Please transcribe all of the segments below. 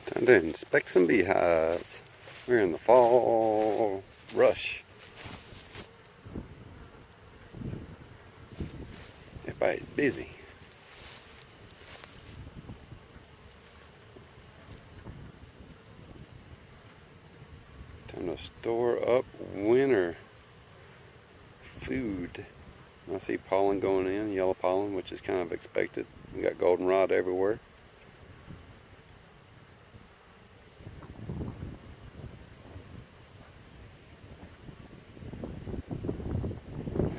Time to inspect some beehives. We're in the fall rush. Everybody's busy. Time to store up winter food. I see pollen going in, yellow pollen, which is kind of expected. We got goldenrod everywhere.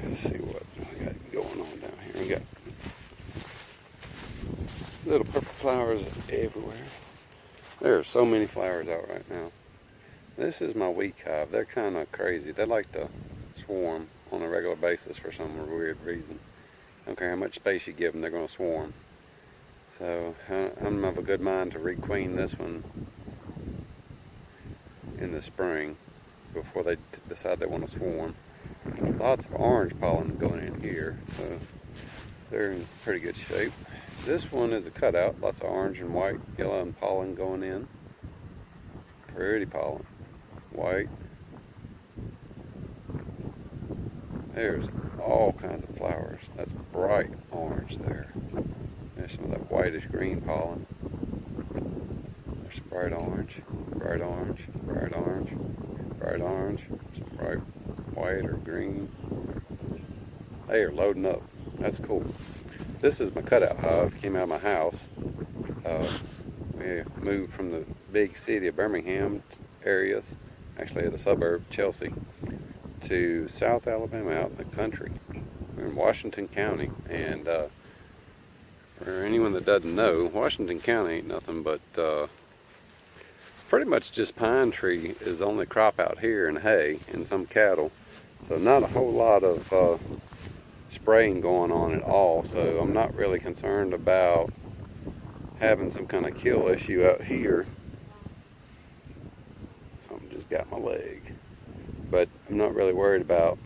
Let's see what we got going on down here. We got little purple flowers everywhere. There are so many flowers out right now. This is my weak hive. They're kind of crazy. They like to swarm on a regular basis for some weird reason. I don't care how much space you give them, they're going to swarm. So I'm of a good mind to requeen this one in the spring before they decide they want to swarm. Lots of orange pollen going in here, so they're in pretty good shape. This one is a cutout. Lots of orange and white, yellow and pollen going in. Pretty pollen. White. There's all kinds of flowers. That's bright orange there. There's some of that whitish green pollen. There's bright orange, bright orange, bright orange, bright orange, some bright white or green. They are loading up. That's cool. This is my cutout hive. Came out of my house. We moved from the big city of Birmingham areas, actually the suburb, Chelsea, to South Alabama, out in the country. We're in Washington County, and for anyone that doesn't know, Washington County ain't nothing but pretty much just pine tree is the only crop out here, and hay and some cattle. So not a whole lot of spraying going on at all. So I'm not really concerned about having some kind of kill issue out here. Something just got my leg. But I'm not really worried about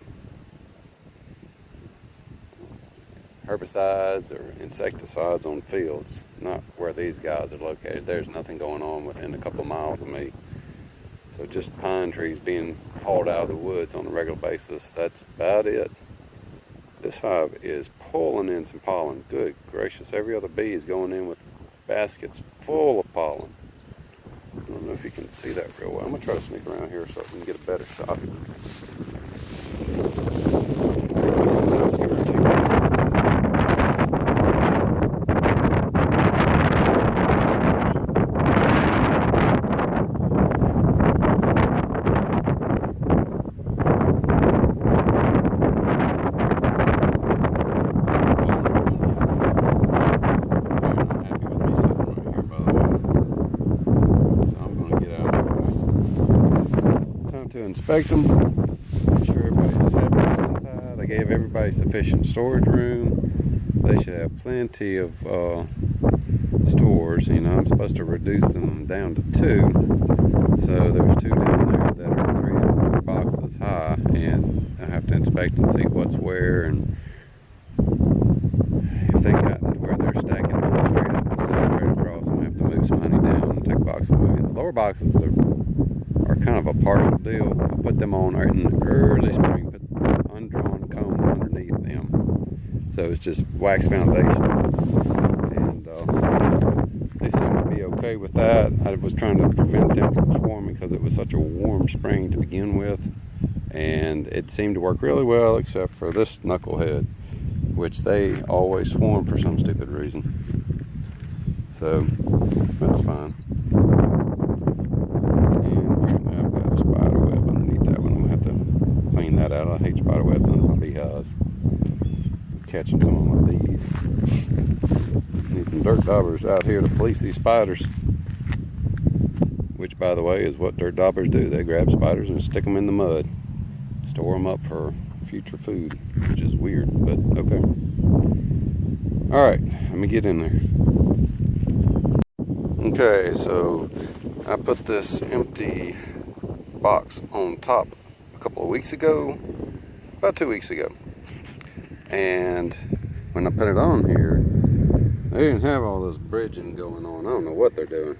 herbicides or insecticides on fields. Not where these guys are located. There's nothing going on within a couple of miles of me. So just pine trees being hauled out of the woods on a regular basis. That's about it. This hive is pulling in some pollen. Good gracious. Every other bee is going in with baskets full of pollen. I don't know if you can see that real well. I'm going to try to sneak around here so I can get a better shot. To inspect them, make sure everybody's happy inside. I gave everybody sufficient storage room. They should have plenty of stores. You know, I'm supposed to reduce them down to 2. So there's 2 down there that are 3 and 4 boxes high, and I have to inspect and see what's where, and if they got to where they're stacking them straight up instead of straight across, I'm gonna have to move some honey down and take a box away. And the lower boxes are kind of a partial deal. I put them on in the early spring, put undrawn comb underneath them. So it's just wax foundation. And they seem to be okay with that. I was trying to prevent them from swarming because it was such a warm spring to begin with. And it seemed to work really well, except for this knucklehead, which they always swarm for some stupid reason. So that's fine. That out. I hate spider webs under my beehives. Catching some of my bees. Need some dirt daubers out here to police these spiders. Which, by the way, is what dirt daubers do. They grab spiders and stick them in the mud. Store them up for future food. Which is weird, but okay. Alright, let me get in there. Okay, so I put this empty box on top a couple of weeks ago, about 2 weeks ago, and when I put it on here, They didn't have all this bridging going on. I don't know what they're doing.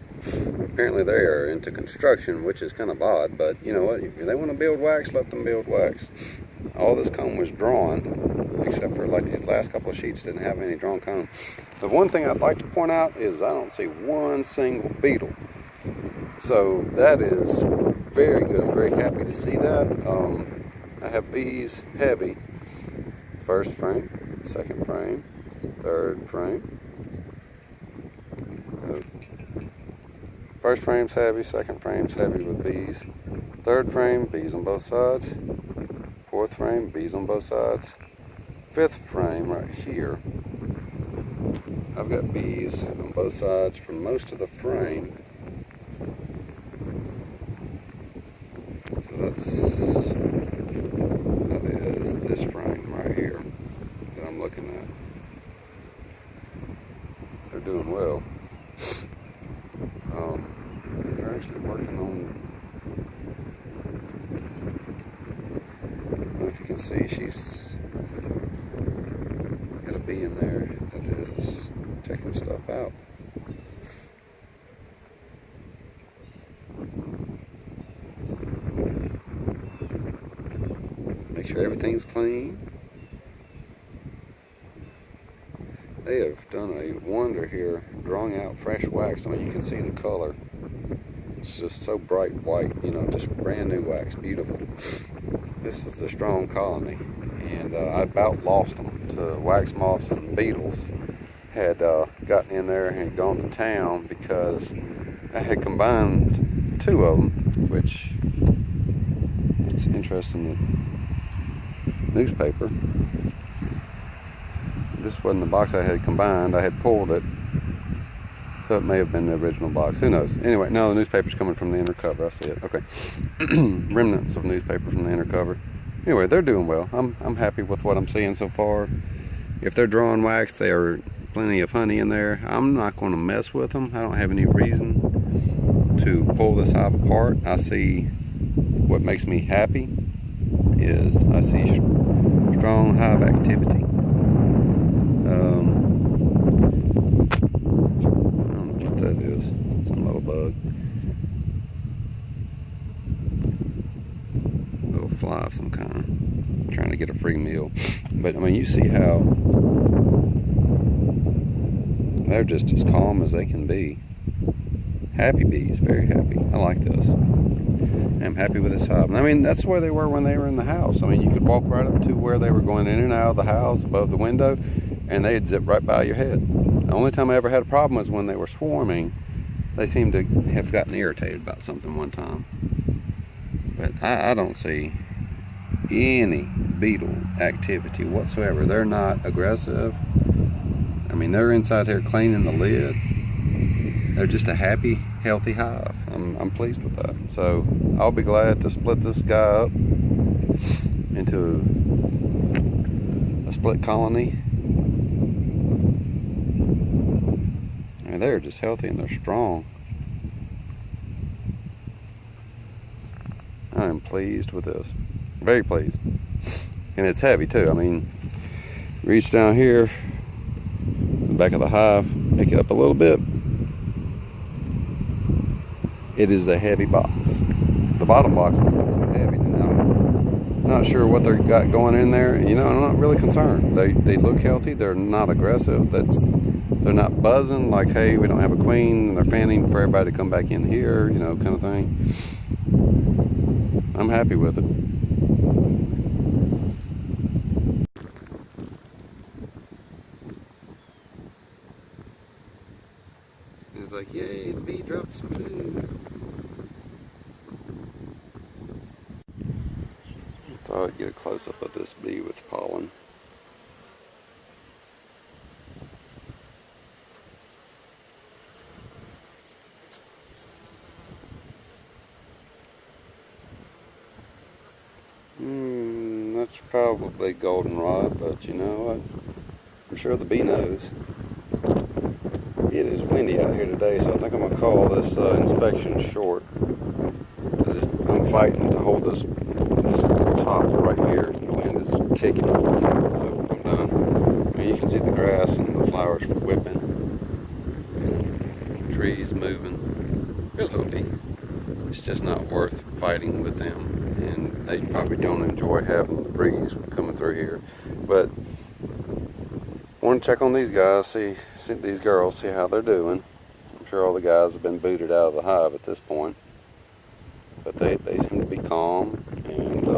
Apparently they are into construction, which is kind of odd, but you know what? If they want to build wax, let them build wax. All this comb was drawn, except for like these last couple of sheets didn't have any drawn comb. The one thing I'd like to point out is I don't see one single beetle. So that is very good. I'm very happy to see that. I have bees heavy. First frame, second frame, third frame. First frame's heavy, second frame's heavy with bees. Third frame, bees on both sides. Fourth frame, bees on both sides. Fifth frame right here, I've got bees on both sides for most of the frame. So that is this frame right here that I'm looking at. They're doing well. They're actually working on, I don't know if you can see, she's got a bee in there that is checking stuff out. Make sure everything's clean. They have done a wonder here, drawing out fresh wax. I mean, you can see the color. It's just so bright white, you know, just brand new wax, beautiful. This is the strong colony, and I about lost them to wax moths and beetles. Had gotten in there and had gone to town because I had combined two of them, which it's interesting. The newspaper. This wasn't the box I had combined. I had pulled it. So it may have been the original box. Who knows? Anyway, no, the newspaper's coming from the inner cover. I see it. Okay. Remnants of newspaper from the inner cover. Anyway, they're doing well. I'm happy with what I'm seeing so far. If they're drawing wax, there are plenty of honey in there. I'm not going to mess with them. I don't have any reason to pull this hive apart. I see what makes me happy is I see strong hive activity. That is some little bug, little fly of some kind, trying to get a free meal. But I mean, you see how they're just as calm as they can be. Happy bees, very happy. I like this. I'm happy with this hive. I mean, that's where they were when they were in the house. I mean, you could walk right up to where they were going in and out of the house above the window, and they'd zip right by your head. The only time I ever had a problem was when they were swarming. They seemed to have gotten irritated about something one time. But I don't see any beetle activity whatsoever. They're not aggressive. I mean, they're inside here cleaning the lid. They're just a happy, healthy hive. I'm pleased with that. So I'll be glad to split this guy up into a split colony. I mean, they're just healthy and they're strong. I am pleased with this. Very pleased. And it's heavy too. I mean, reach down here, the back of the hive, pick it up a little bit. It is a heavy box. The bottom box is not so heavy. I'm not sure what they've got going in there. You know, I'm not really concerned. They look healthy. They're not aggressive. They're not buzzing like, hey, we don't have a queen, and they're fanning for everybody to come back in here, you know, kind of thing. I'm happy with it. It's like, yay, the bee dropped some food. I thought I'd get a close-up of this bee with pollen. That's probably goldenrod, but you know what? I'm sure the bee knows. It is windy out here today, so I think I'm going to call this inspection short. I'm fighting to hold this top right here. The wind is kicking. So I'm done. I mean, you can see the grass and the flowers whipping. trees moving. Hello, Dee. It's just not worth fighting with them, and they probably don't enjoy having the breeze coming through here. But want to check on these guys, see these girls, see how they're doing. I'm sure all the guys have been booted out of the hive at this point, but they seem to be calm. And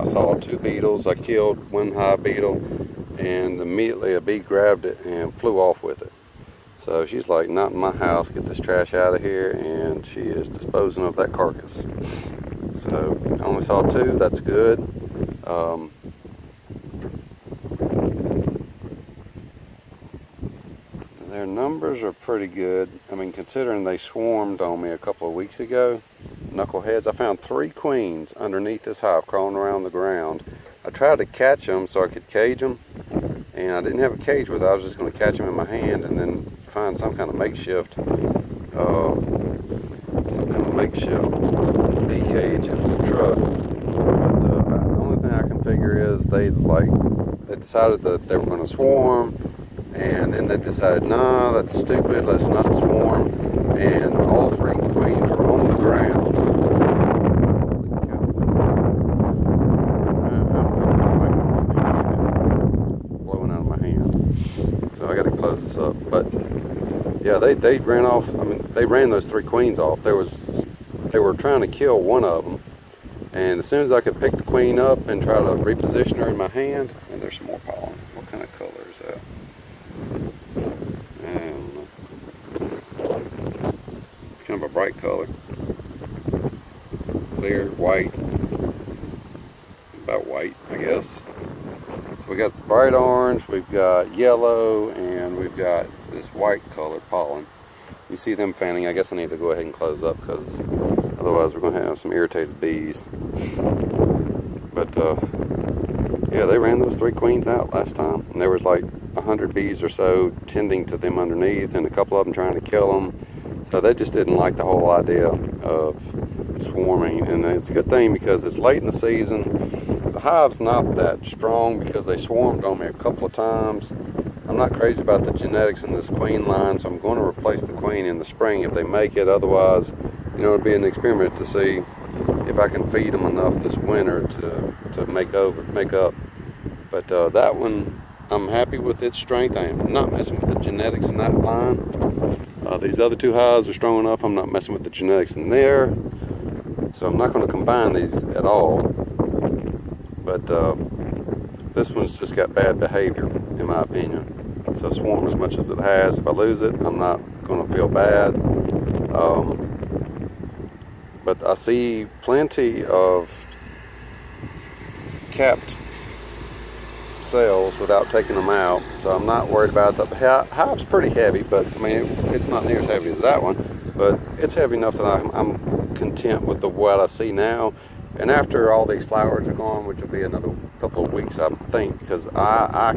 I saw 2 beetles. I killed one hive beetle, and immediately a bee grabbed it and flew off with it. So she's like, not in my house, get this trash out of here, and she is disposing of that carcass. So I only saw 2, that's good. Their numbers are pretty good. I mean, considering they swarmed on me a couple of weeks ago, knuckleheads. I found 3 queens underneath this hive crawling around the ground. I tried to catch them so I could cage them, and I didn't have a cage with it. I was just going to catch them in my hand and then find some kind of makeshift bee cage in the truck. But the only thing I can figure is they decided that they were going to swarm, and then they decided, nah, that's stupid, let's not swarm, and all 3 queens were on the ground. Blowing out of my hand. So I got to close this up. But yeah, they ran off. I mean, they ran those 3 queens off. They were trying to kill one of them, and as soon as I could pick the queen up and try to reposition her in my hand, and there's some more pollen. What kind of color is that? I don't know. Kind of a bright color. Clear, white. About white, I guess. So we got the bright orange, we've got yellow, and we've got this white color pollen. You see them fanning. I guess I need to go ahead and close up, because otherwise we're going to have some irritated bees. But yeah, they ran those 3 queens out last time, and there was like 100 bees or so tending to them underneath, and a couple of them trying to kill them. So they just didn't like the whole idea of swarming, and it's a good thing because it's late in the season. The hive's not that strong because they swarmed on me a couple of times. I'm not crazy about the genetics in this queen line, so I'm going to replace the queen in the spring if they make it. Otherwise, you know, it'll be an experiment to see if I can feed them enough this winter to make up. But that one, I'm happy with its strength. I am not messing with the genetics in that line. These other 2 hives are strong enough. I'm not messing with the genetics in there. So I'm not going to combine these at all. But this one's just got bad behavior, in my opinion. So swarm as much as it has. If I lose it, I'm not going to feel bad. But I see plenty of capped cells without taking them out, so I'm not worried about it. The hive's pretty heavy, but I mean it's not near as heavy as that one, but it's heavy enough that I'm content with what I see now. And after all these flowers are gone, which will be another couple of weeks, I think, because I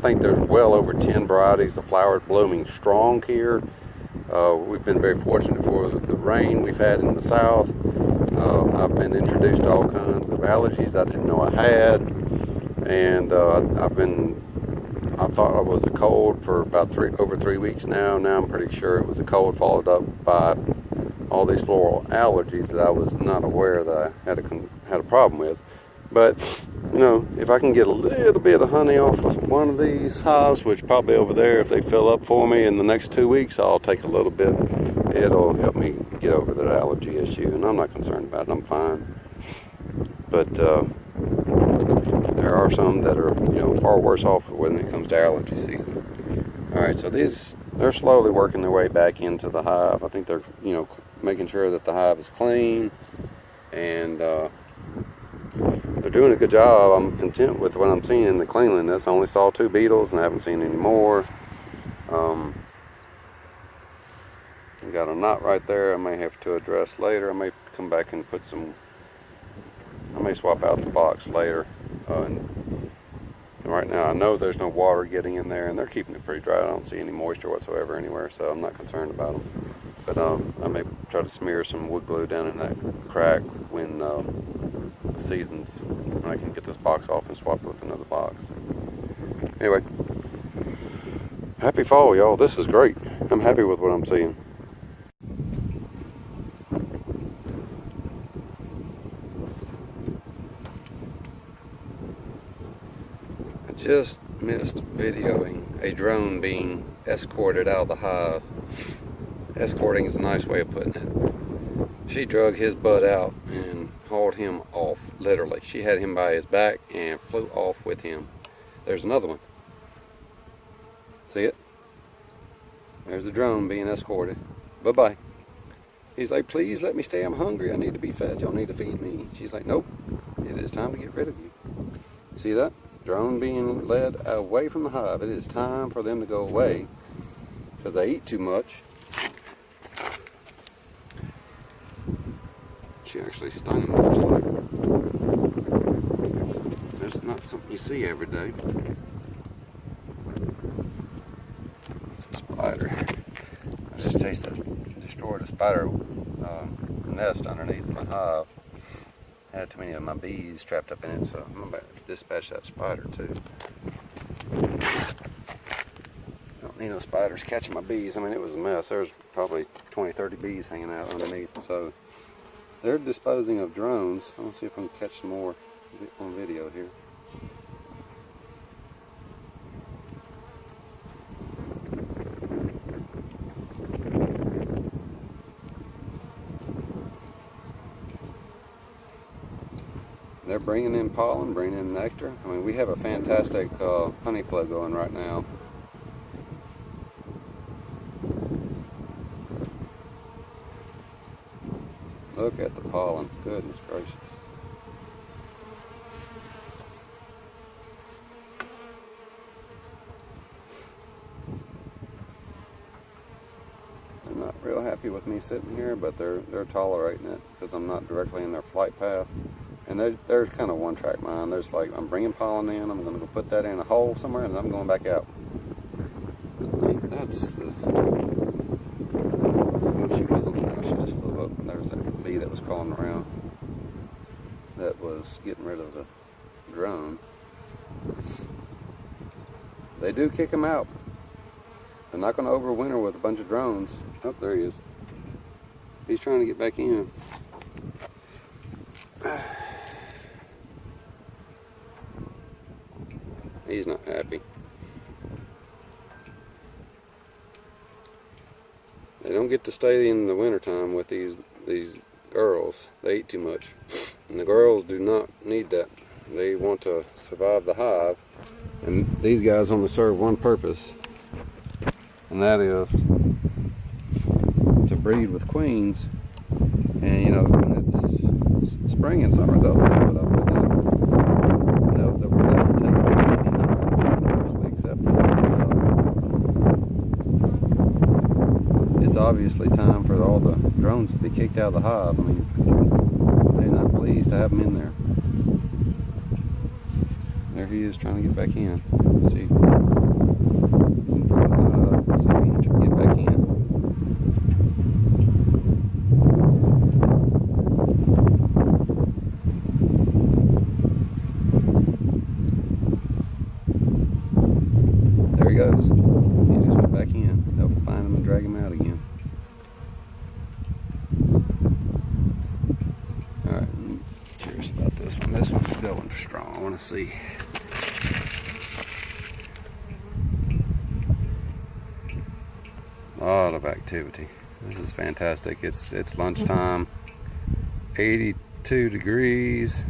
think there's well over 10 varieties of flowers blooming strong here. We've been very fortunate for the rain we've had in the south. I've been introduced to all kinds of allergies I didn't know I had, and I thought it was a cold for about over 3 weeks now. Now I'm pretty sure it was a cold followed up by all these floral allergies that I was not aware that I had a problem with. But you know, if I can get a little bit of honey off of one of these hives, which probably over there, if they fill up for me in the next 2 weeks, I'll take a little bit. It'll help me get over that allergy issue, and I'm not concerned about it. I'm fine. But there are some that are, you know, far worse off when it comes to allergy season. All right, so they're slowly working their way back into the hive. I think they're, you know, making sure that the hive is clean, and they're doing a good job. I'm content with what I'm seeing in the cleanliness. I only saw 2 beetles, and I haven't seen any more. I got a knot right there I may have to address later. I may come back and I may swap out the box later. And right now I know there's no water getting in there, and they're keeping it pretty dry. I don't see any moisture whatsoever anywhere, so I'm not concerned about them. But I may try to smear some wood glue down in that crack when the seasons, when I can get this box off and swap it with another box. Anyway, happy fall, y'all. This is great. I'm happy with what I'm seeing. just missed videoing a drone being escorted out of the hive. Escorting is a nice way of putting it. She drug his butt out and hauled him off, literally. She had him by his back and flew off with him. There's another one. See it? There's the drone being escorted. Bye-bye. He's like, please let me stay, I'm hungry, I need to be fed, y'all need to feed me. She's like, nope, it is time to get rid of you. See that? Drone being led away from the hive. It is time for them to go away because they eat too much. She actually stung him, looks like. That's not something you see every day. It's a spider. I just destroyed a spider nest underneath my hive. I had too many of my bees trapped up in it, so I'm about to dispatch that spider too. Don't need no spiders catching my bees. I mean, it was a mess. There was probably 20-30 bees hanging out underneath. So they're disposing of drones. I want to see if I can catch some more on video here. They're bringing in pollen, bringing in nectar. I mean, we have a fantastic honey flow going right now. Look at the pollen. Goodness gracious. They're not real happy with me sitting here, but they're tolerating it because I'm not directly in their flight path. And there's kind of one-track mind. There's like, I'm bringing pollen in, I'm going to go put that in a hole somewhere, and I'm going back out. I mean, that's the... She wasn't there, she just flew up. And there was that bee that was crawling around that was getting rid of the drone. They do kick him out. They're not going to overwinter with a bunch of drones. Oh, there he is. He's trying to get back in. He's not happy. They don't get to stay in the wintertime with these girls. They eat too much. And the girls do not need that. They want to survive the hive. And these guys only serve one purpose. And that is to breed with queens. And you know, when it's spring and summer, they'll put up with it. They'll take it, accept it. It's obviously time for all the drones to be kicked out of the hive. I mean, they're not pleased to have them in there. There he is trying to get back in. Let's see. He's in front of the hive. Let's see if he can get back in. There he goes. He just went back in. They'll find him and drag him out again. Alright, I'm curious about this one. This one's going strong. I want to see. A lot of activity. This is fantastic. It's lunchtime. 82 degrees.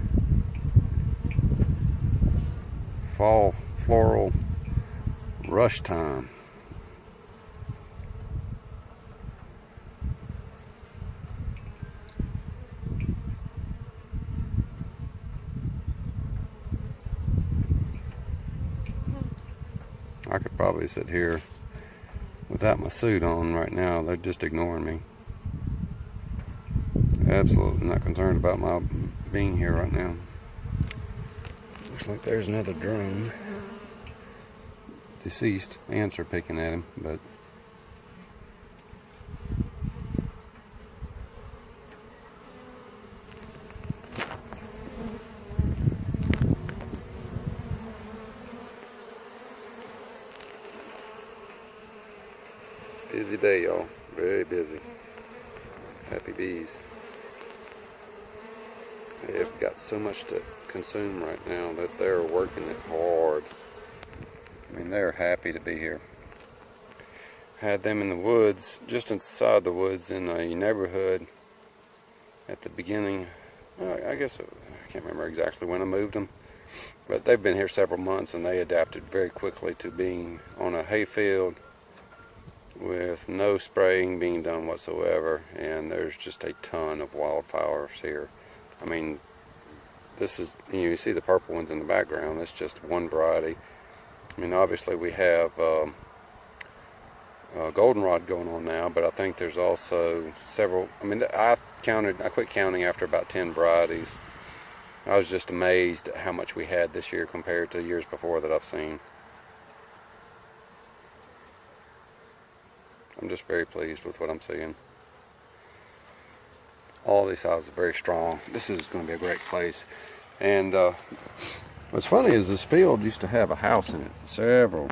Fall floral rush time. I could probably sit here without my suit on right now. They're just ignoring me. Absolutely not concerned about my being here right now. Looks like there's another drone. Deceased. Ants are picking at him, but busy day, y'all. Very busy. Happy bees. They've got so much to consume right now that they're working it hard. I mean, they're happy to be here. Had them in the woods, just inside the woods in a neighborhood at the beginning. I guess I can't remember exactly when I moved them, but they've been here several months and they adapted very quickly to being on a hay field with no spraying being done whatsoever, and there's just a ton of wildflowers here. I mean, this is, you see the purple ones in the background, that's just one variety. I mean, obviously we have goldenrod going on now, but I think there's also several. I mean, I quit counting after about 10 varieties. I was just amazed at how much we had this year compared to years before that I've seen. I'm just very pleased with what I'm seeing. All these hives are very strong. This is going to be a great place. And what's funny is this field used to have a house in it several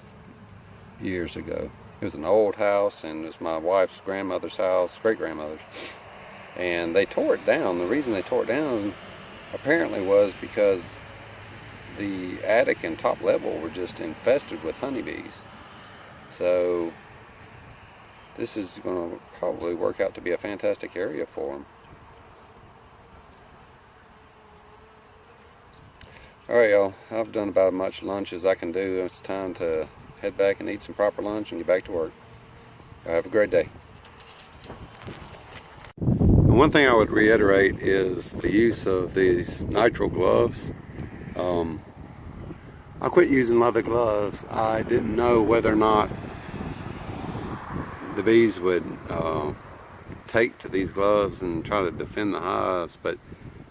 years ago. It was an old house, and it was my wife's grandmother's house, great-grandmother's. And they tore it down. The reason they tore it down apparently was because the attic and top level were just infested with honeybees. So this is going to probably work out to be a fantastic area for them. Alright, y'all, I've done about as much lunch as I can do. It's time to head back and eat some proper lunch and get back to work. Have a great day. And one thing I would reiterate is the use of these nitrile gloves. I quit using leather gloves. I didn't know whether or not the bees would take to these gloves and try to defend the hives, but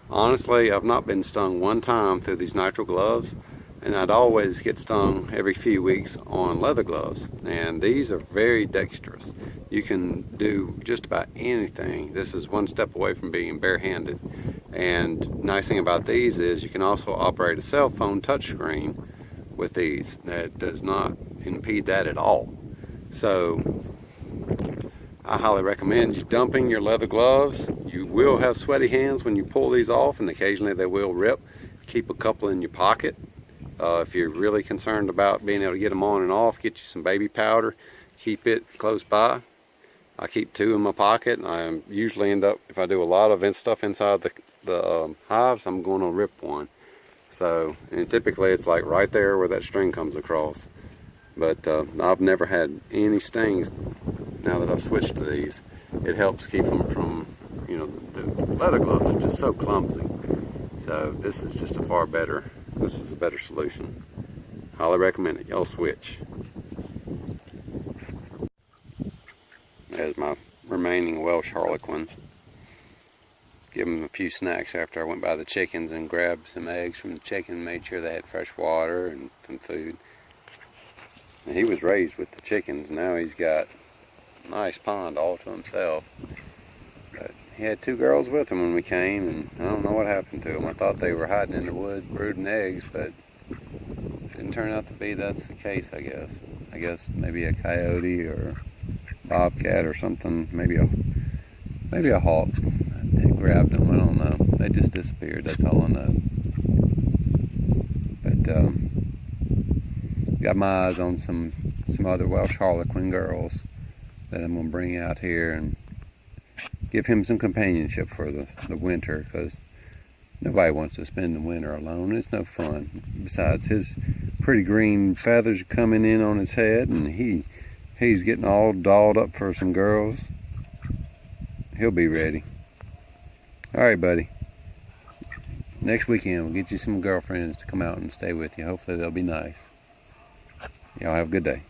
honestly, I've not been stung one time through these nitrile gloves, and I'd always get stung every few weeks on leather gloves. And these are very dexterous. You can do just about anything. This is one step away from being barehanded. And nice thing about these is you can also operate a cell phone touchscreen with these. That does not impede that at all. So I highly recommend you dumping your leather gloves. You will have sweaty hands when you pull these off, and occasionally they will rip. Keep a couple in your pocket. If you're really concerned about being able to get them on and off, get you some baby powder. Keep it close by. I keep 2 in my pocket. I usually end up, if I do a lot of stuff inside the hives, I'm going to rip one. So, and typically it's like right there where that string comes across. But I've never had any stings now that I've switched to these. It helps keep them from, you know, the leather gloves are just so clumsy. So this is just this is a better solution. Highly recommend it. Y'all switch. There's my remaining Welsh Harlequin. Give them a few snacks after I went by the chickens and grabbed some eggs from the chicken, made sure they had fresh water and some food. And he was raised with the chickens. Now he's got a nice pond all to himself. But he had 2 girls with him when we came, and I don't know what happened to them. I thought they were hiding in the woods brooding eggs, but it didn't turn out to be that's the case, I guess. I guess maybe a coyote or bobcat or something, maybe a hawk. They grabbed them, I don't know. They just disappeared, that's all I know. But got my eyes on some other Welsh Harlequin girls that I'm going to bring out here and give him some companionship for the winter, because nobody wants to spend the winter alone. It's no fun. Besides, his pretty green feathers are coming in on his head, and he's getting all dolled up for some girls. He'll be ready. Alright, buddy. Next weekend we'll get you some girlfriends to come out and stay with you. Hopefully they'll be nice. Y'all have a good day.